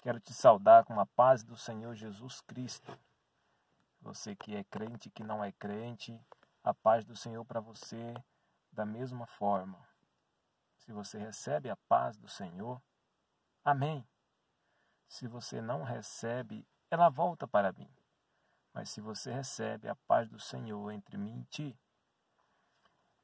Quero te saudar com a paz do Senhor Jesus Cristo. Você que é crente, que não é crente, a paz do Senhor para você da mesma forma. Se você recebe a paz do Senhor, amém. Se você não recebe, ela volta para mim. Mas se você recebe a paz do Senhor entre mim e ti,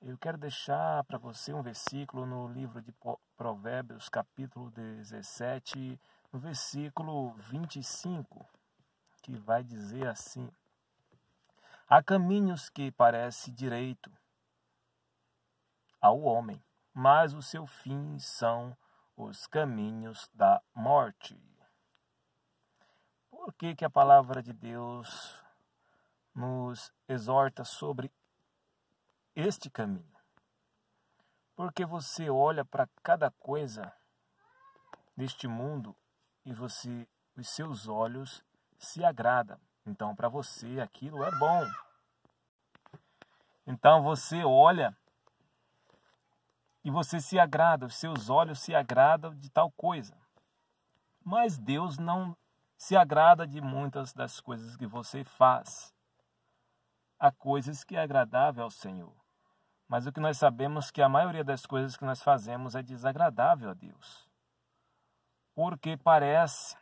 eu quero deixar para você um versículo no livro de Provérbios, capítulo 17, no versículo 25, que vai dizer assim: há caminhos que parecem direito ao homem, mas o seu fim são os caminhos da morte. Por que a palavra de Deus nos exorta sobre este caminho? Porque você olha para cada coisa deste mundo e os seus olhos se agradam. Então, para você, aquilo é bom. Então, você olha e você se agrada, os seus olhos se agradam de tal coisa. Mas Deus não se agrada de muitas das coisas que você faz. Há coisas que é agradável ao Senhor. Mas o que nós sabemos é que a maioria das coisas que nós fazemos é desagradável a Deus. Porque parece,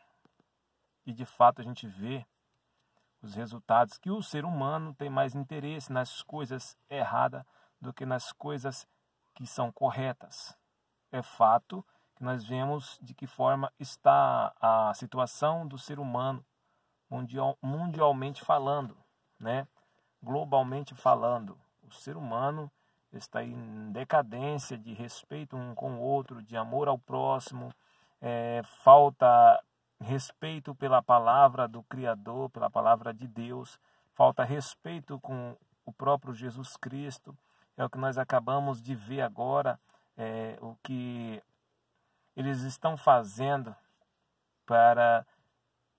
e de fato a gente vê os resultados, que o ser humano tem mais interesse nas coisas erradas do que nas coisas que são corretas. É fato que nós vemos de que forma está a situação do ser humano, mundialmente falando, né? Globalmente falando. O ser humano está em decadência de respeito um com o outro, de amor ao próximo, falta respeito pela palavra do Criador, pela palavra de Deus, falta respeito com o próprio Jesus Cristo. É o que nós acabamos de ver agora, o que eles estão fazendo para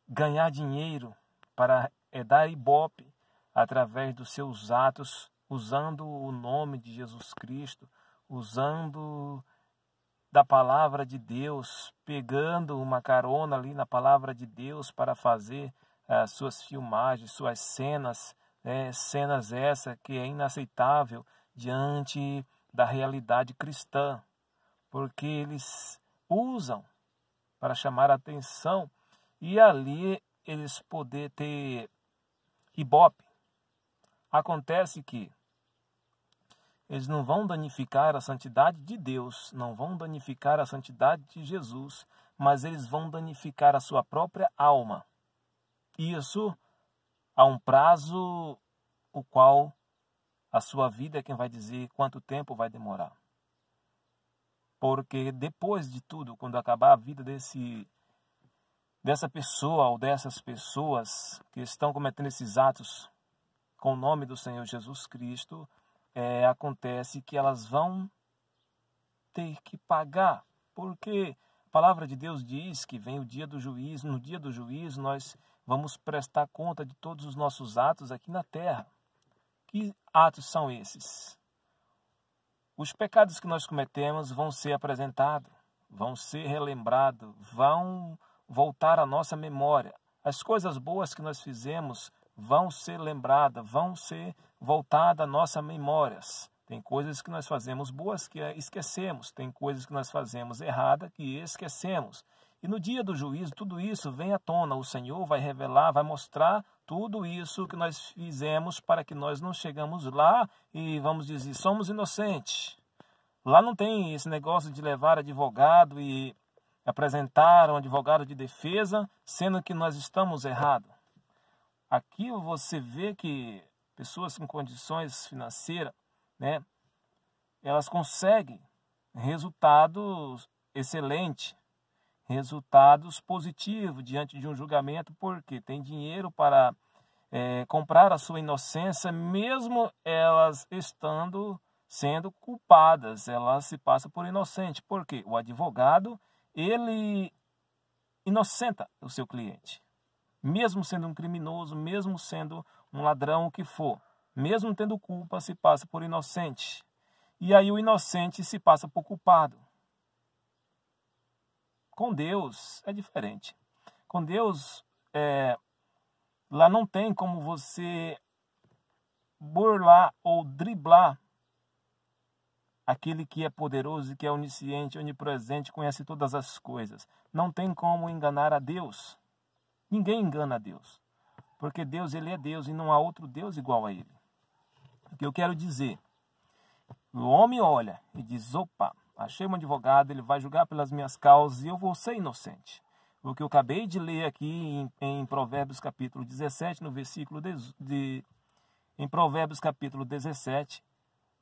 ganhar dinheiro, para dar ibope através dos seus atos, usando o nome de Jesus Cristo, usando da palavra de Deus, pegando uma carona ali na palavra de Deus para fazer suas filmagens, suas cenas, cenas essa que é inaceitável diante da realidade cristã, porque eles usam para chamar a atenção e ali eles poder ter ibope. Acontece que eles não vão danificar a santidade de Deus, não vão danificar a santidade de Jesus, mas eles vão danificar a sua própria alma. Isso a um prazo o qual a sua vida é quem vai dizer quanto tempo vai demorar. Porque depois de tudo, quando acabar a vida dessa pessoa ou dessas pessoas que estão cometendo esses atos com o nome do Senhor Jesus Cristo, acontece que elas vão ter que pagar, porque a palavra de Deus diz que vem o dia do juízo. No dia do juízo nós vamos prestar conta de todos os nossos atos aqui na terra. Que atos são esses? Os pecados que nós cometemos vão ser apresentados, vão ser relembrados, vão voltar à nossa memória. As coisas boas que nós fizemos vão ser lembradas, vão ser voltadas à nossa memórias. Tem coisas que nós fazemos boas que esquecemos, tem coisas que nós fazemos erradas que esquecemos. E no dia do juízo, tudo isso vem à tona. O Senhor vai revelar, vai mostrar tudo isso que nós fizemos para que nós não chegamos lá e vamos dizer, somos inocentes. Lá não tem esse negócio de levar advogado e apresentar um advogado de defesa, sendo que nós estamos errados. Aqui você vê que pessoas com condições financeiras, né, elas conseguem resultados excelentes, resultados positivos diante de um julgamento, porque tem dinheiro para comprar a sua inocência, mesmo elas sendo culpadas, elas se passam por inocente, porque o advogado, ele inocenta o seu cliente. Mesmo sendo um criminoso, mesmo sendo um ladrão, o que for, mesmo tendo culpa, se passa por inocente. E aí o inocente se passa por culpado. Com Deus é diferente. Com Deus, lá não tem como você burlar ou driblar aquele que é poderoso, que é onisciente, onipresente, conhece todas as coisas. Não tem como enganar a Deus. Ninguém engana a Deus. Porque Deus, ele é Deus e não há outro Deus igual a ele. O que eu quero dizer? O homem olha e diz, opa, achei um advogado, ele vai julgar pelas minhas causas e eu vou ser inocente. O que eu acabei de ler aqui em Provérbios capítulo 17, no versículo em Provérbios capítulo 17,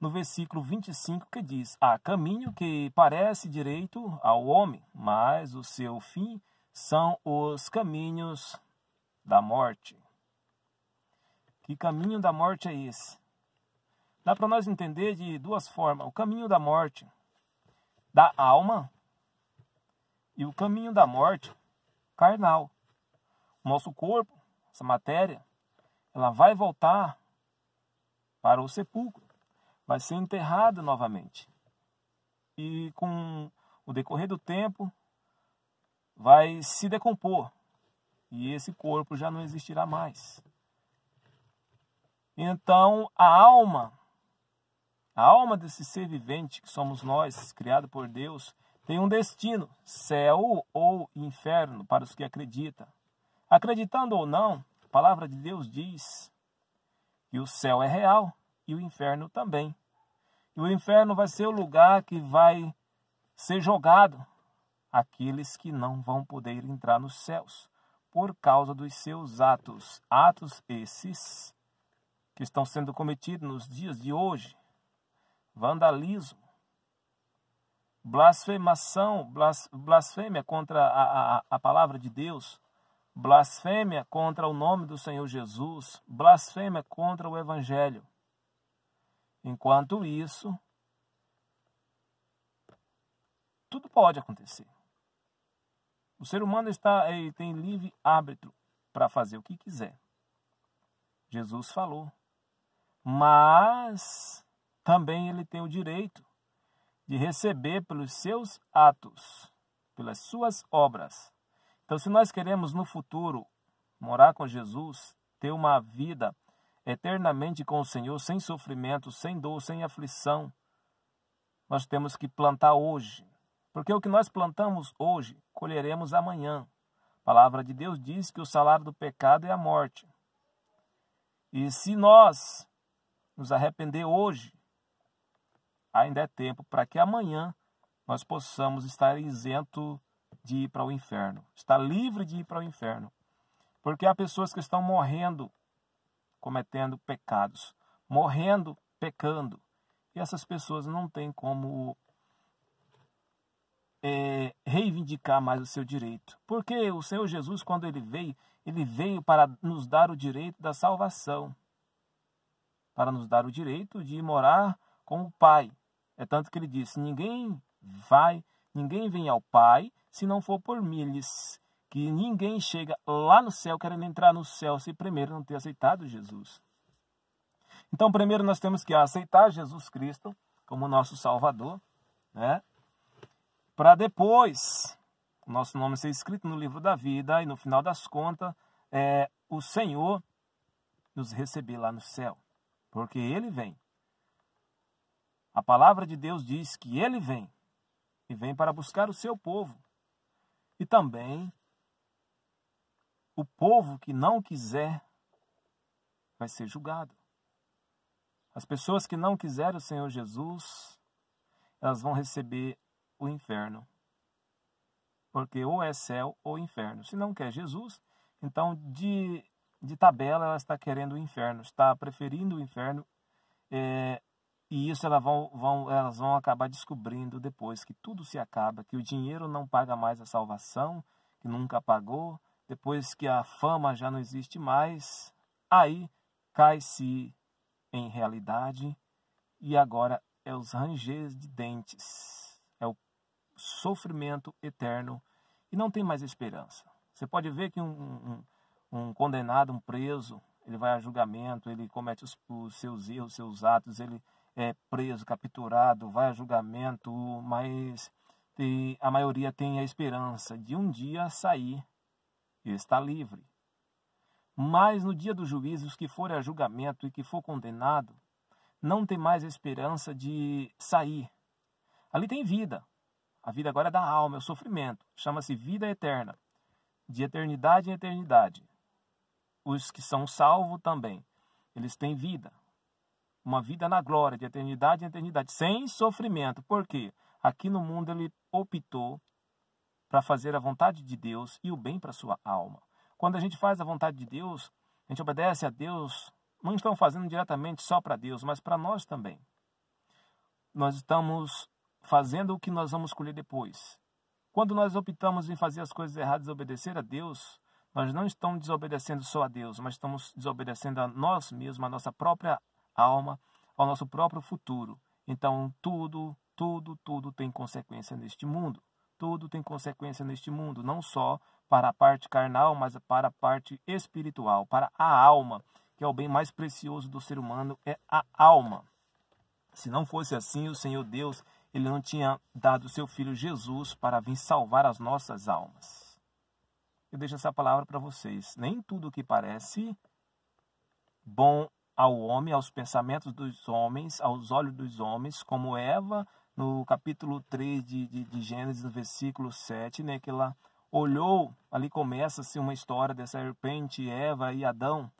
no versículo 25, que diz, há caminho que parece direito ao homem, mas o seu fim são os caminhos da morte. Que caminho da morte é esse? Dá para nós entender de duas formas. O caminho da morte da alma e o caminho da morte carnal. O nosso corpo, essa matéria, ela vai voltar para o sepulcro. Vai ser enterrada novamente. E com o decorrer do tempo, vai se decompor. E esse corpo já não existirá mais. Então, a alma desse ser vivente, que somos nós, criado por Deus, tem um destino, céu ou inferno, para os que acreditam. Acreditando ou não, a palavra de Deus diz que o céu é real e o inferno também. E o inferno vai ser o lugar que vai ser jogado aqueles que não vão poder entrar nos céus por causa dos seus atos. Atos esses que estão sendo cometidos nos dias de hoje. Vandalismo, blasfêmia contra a palavra de Deus, blasfêmia contra o nome do Senhor Jesus, blasfêmia contra o Evangelho. Enquanto isso, tudo pode acontecer. O ser humano tem livre árbitro para fazer o que quiser. Jesus falou. Mas também ele tem o direito de receber pelos seus atos, pelas suas obras. Então, se nós queremos no futuro morar com Jesus, ter uma vida eternamente com o Senhor, sem sofrimento, sem dor, sem aflição, nós temos que plantar hoje. Porque o que nós plantamos hoje, colheremos amanhã. A palavra de Deus diz que o salário do pecado é a morte. E se nós nos arrepender hoje, ainda é tempo para que amanhã nós possamos estar isento de ir para o inferno. Estar livre de ir para o inferno. Porque há pessoas que estão morrendo, cometendo pecados. Morrendo, pecando. E essas pessoas não têm como reivindicar mais o seu direito. Porque o Senhor Jesus, quando ele veio para nos dar o direito da salvação. Para nos dar o direito de morar com o Pai. É tanto que ele disse, ninguém vem ao Pai se não for por mim. Que ninguém chega lá no céu querendo entrar no céu se primeiro não ter aceitado Jesus. Então, primeiro nós temos que aceitar Jesus Cristo como nosso Salvador, né? Para depois o nosso nome ser escrito no livro da vida e no final das contas o Senhor nos receber lá no céu. Porque ele vem. A palavra de Deus diz que ele vem. E vem para buscar o seu povo. E também o povo que não quiser vai ser julgado. As pessoas que não quiserem o Senhor Jesus, elas vão receber o inferno. Porque ou é céu ou inferno. Se não quer Jesus, então de tabela ela está querendo o inferno, está preferindo o inferno, e isso elas vão acabar descobrindo depois que tudo se acaba, que o dinheiro não paga mais a salvação, que nunca pagou, depois que a fama já não existe mais, aí cai-se em realidade e agora é os ranger de dentes, é o sofrimento eterno e não tem mais esperança. Você pode ver que um condenado, um preso, ele vai a julgamento, ele comete os seus erros, seus atos, ele é preso, capturado, vai a julgamento, mas a maioria tem a esperança de um dia sair e está livre. Mas no dia do juízo, os que forem a julgamento e que for condenado, não tem mais esperança de sair. Ali tem vida. A vida agora é da alma, é o sofrimento. Chama-se vida eterna. De eternidade em eternidade. Os que são salvos também. Eles têm vida. Uma vida na glória, de eternidade em eternidade. Sem sofrimento. Por quê? Aqui no mundo ele optou para fazer a vontade de Deus e o bem para a sua alma. Quando a gente faz a vontade de Deus, a gente obedece a Deus, não estamos fazendo diretamente só para Deus, mas para nós também. Nós estamos fazendo o que nós vamos escolher depois. Quando nós optamos em fazer as coisas erradas e obedecer a Deus, nós não estamos desobedecendo só a Deus, mas estamos desobedecendo a nós mesmos, a nossa própria alma, ao nosso próprio futuro. Então, tudo tem consequência neste mundo. Tudo tem consequência neste mundo, não só para a parte carnal, mas para a parte espiritual, para a alma, que é o bem mais precioso do ser humano, é a alma. Se não fosse assim, o Senhor Deus, ele não tinha dado o seu Filho Jesus para vir salvar as nossas almas. Eu deixo essa palavra para vocês. Nem tudo que parece bom ao homem, aos pensamentos dos homens, aos olhos dos homens, como Eva, no capítulo 3 de Gênesis, no versículo 7, né, que ela olhou, ali começa-se uma história da serpente, Eva e Adão,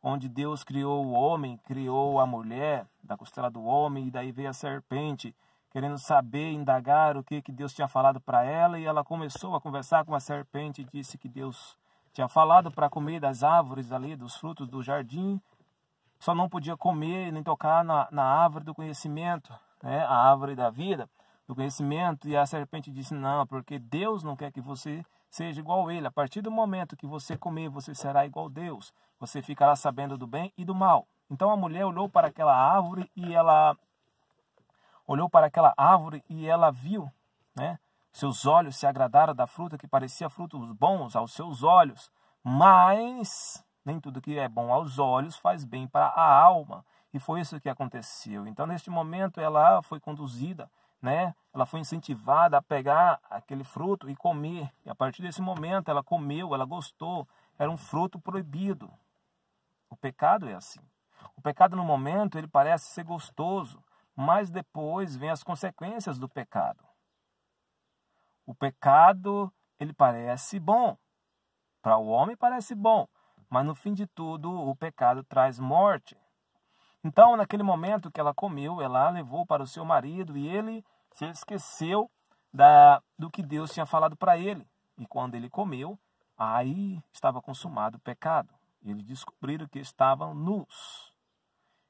onde Deus criou o homem, criou a mulher da costela do homem, e daí veio a serpente, querendo saber, indagar o que Deus tinha falado para ela, e ela começou a conversar com a serpente e disse que Deus tinha falado para comer das árvores ali, dos frutos do jardim, só não podia comer nem tocar na árvore do conhecimento, né, a árvore da vida, do conhecimento, e a serpente disse, não, porque Deus não quer que você seja igual a ele. A partir do momento que você comer, você será igual a Deus. Você ficará sabendo do bem e do mal. Então a mulher olhou para aquela árvore e ela viu, né? Seus olhos se agradaram da fruta que parecia frutos bons aos seus olhos, mas nem tudo que é bom aos olhos faz bem para a alma. E foi isso que aconteceu. Então, neste momento, ela foi conduzida, né? Ela foi incentivada a pegar aquele fruto e comer. E a partir desse momento, ela comeu, ela gostou. Era um fruto proibido. O pecado é assim. O pecado, no momento, ele parece ser gostoso, mas depois vem as consequências do pecado. O pecado, ele parece bom. Para o homem parece bom, mas no fim de tudo, o pecado traz morte. Então, naquele momento que ela comeu, ela levou para o seu marido e ele se esqueceu do que Deus tinha falado para ele. E quando ele comeu, aí estava consumado o pecado. Eles descobriram que estavam nus.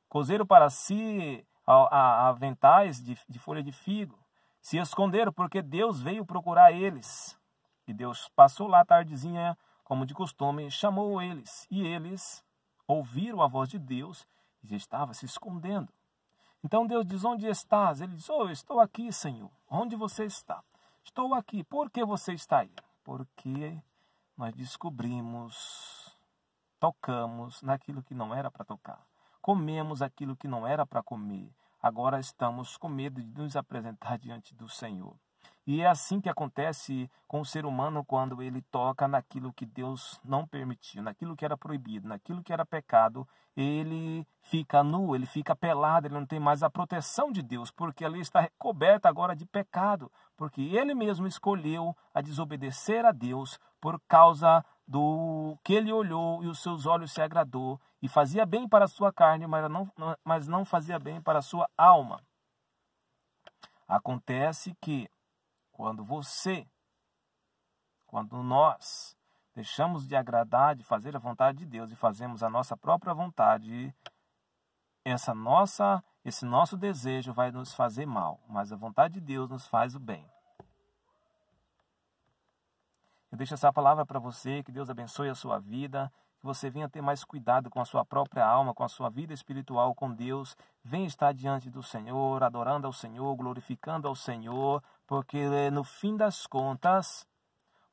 Cozeram para si aventais de folha de figo. Se esconderam porque Deus veio procurar eles. E Deus passou lá à tardezinha, como de costume, chamou eles. E eles ouviram a voz de Deus e já estava se escondendo. Então Deus diz, onde estás? Ele diz, eu estou aqui, Senhor. Onde você está? Estou aqui. Por que você está aí? Porque nós descobrimos, tocamos naquilo que não era para tocar. Comemos aquilo que não era para comer. Agora estamos com medo de nos apresentar diante do Senhor. E é assim que acontece com o ser humano quando ele toca naquilo que Deus não permitiu, naquilo que era proibido, naquilo que era pecado, ele fica nu, ele fica pelado, ele não tem mais a proteção de Deus, porque ali está recoberto agora de pecado, porque ele mesmo escolheu a desobedecer a Deus por causa do que ele olhou e os seus olhos se agradou, e fazia bem para a sua carne, mas não fazia bem para a sua alma. Acontece que quando nós deixamos de agradar, de fazer a vontade de Deus e fazemos a nossa própria vontade, esse nosso desejo vai nos fazer mal, mas a vontade de Deus nos faz o bem. Eu deixo essa palavra para você, que Deus abençoe a sua vida, que você venha ter mais cuidado com a sua própria alma, com a sua vida espiritual com Deus. Venha estar diante do Senhor, adorando ao Senhor, glorificando ao Senhor, porque no fim das contas,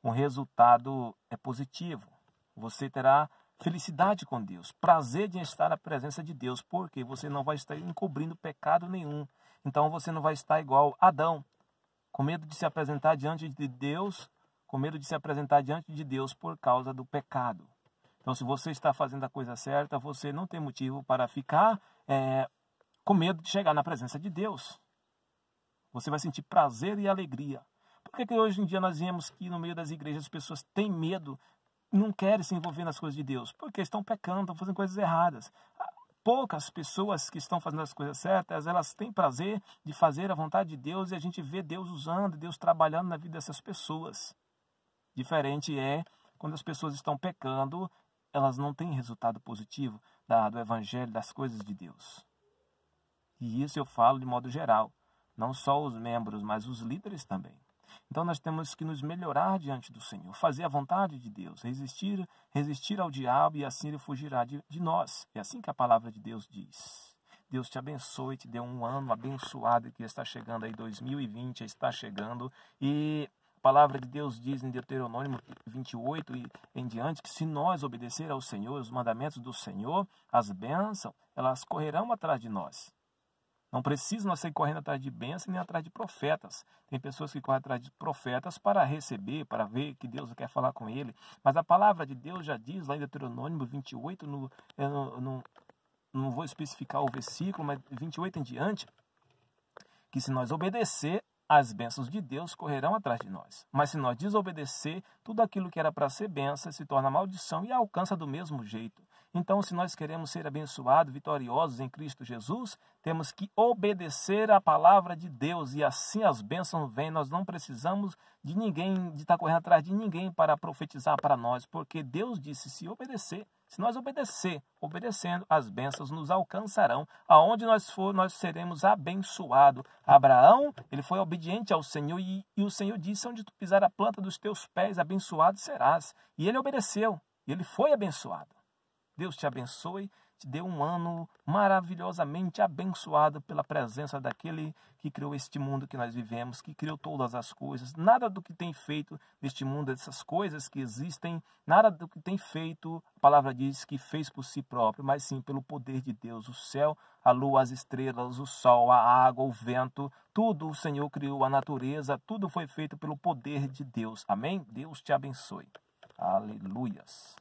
o resultado é positivo. Você terá felicidade com Deus, prazer de estar na presença de Deus, porque você não vai estar encobrindo pecado nenhum. Então você não vai estar igual Adão, com medo de se apresentar diante de Deus com medo de se apresentar diante de Deus por causa do pecado. Então, se você está fazendo a coisa certa, você não tem motivo para ficar com medo de chegar na presença de Deus. Você vai sentir prazer e alegria. Por que hoje em dia nós vemos que no meio das igrejas as pessoas têm medo, não querem se envolver nas coisas de Deus? Porque estão pecando, estão fazendo coisas erradas. Poucas pessoas que estão fazendo as coisas certas, elas têm prazer de fazer a vontade de Deus e a gente vê Deus usando, Deus trabalhando na vida dessas pessoas. Diferente é quando as pessoas estão pecando, elas não têm resultado positivo do evangelho, das coisas de Deus. E isso eu falo de modo geral, não só os membros, mas os líderes também. Então nós temos que nos melhorar diante do Senhor, fazer a vontade de Deus, resistir ao diabo e assim ele fugirá de nós. É assim que a palavra de Deus diz. Deus te abençoe, te dê um ano abençoado que está chegando aí, 2020 está chegando. E a palavra de Deus diz em Deuteronômio 28 e em diante que se nós obedecer ao Senhor, os mandamentos do Senhor, as bênçãos, elas correrão atrás de nós. Não precisa nós sair correndo atrás de bênçãos nem atrás de profetas. Tem pessoas que correm atrás de profetas para receber, para ver que Deus quer falar com ele. Mas a palavra de Deus já diz lá em Deuteronômio 28, não vou especificar o versículo, mas 28 em diante, que se nós obedecer, as bênçãos de Deus correrão atrás de nós. Mas se nós desobedecer, tudo aquilo que era para ser bênção se torna maldição e alcança do mesmo jeito. Então, se nós queremos ser abençoados, vitoriosos em Cristo Jesus, temos que obedecer à palavra de Deus e assim as bênçãos vêm. Nós não precisamos de ninguém, de estar correndo atrás de ninguém para profetizar para nós, porque Deus disse se obedecer. Se nós obedecendo, as bênçãos nos alcançarão. Aonde nós for, nós seremos abençoados. Abraão, ele foi obediente ao Senhor e o Senhor disse, onde tu pisar a planta dos teus pés, abençoado serás. E ele obedeceu, e ele foi abençoado. Deus te abençoe, te dê um ano maravilhosamente abençoado pela presença daquele que criou este mundo que nós vivemos, que criou todas as coisas. Nada do que tem feito neste mundo, dessas coisas que existem, nada do que tem feito, a palavra diz que fez por si próprio, mas sim pelo poder de Deus. O céu, a lua, as estrelas, o sol, a água, o vento, tudo o Senhor criou, a natureza, tudo foi feito pelo poder de Deus. Amém? Deus te abençoe. Aleluias.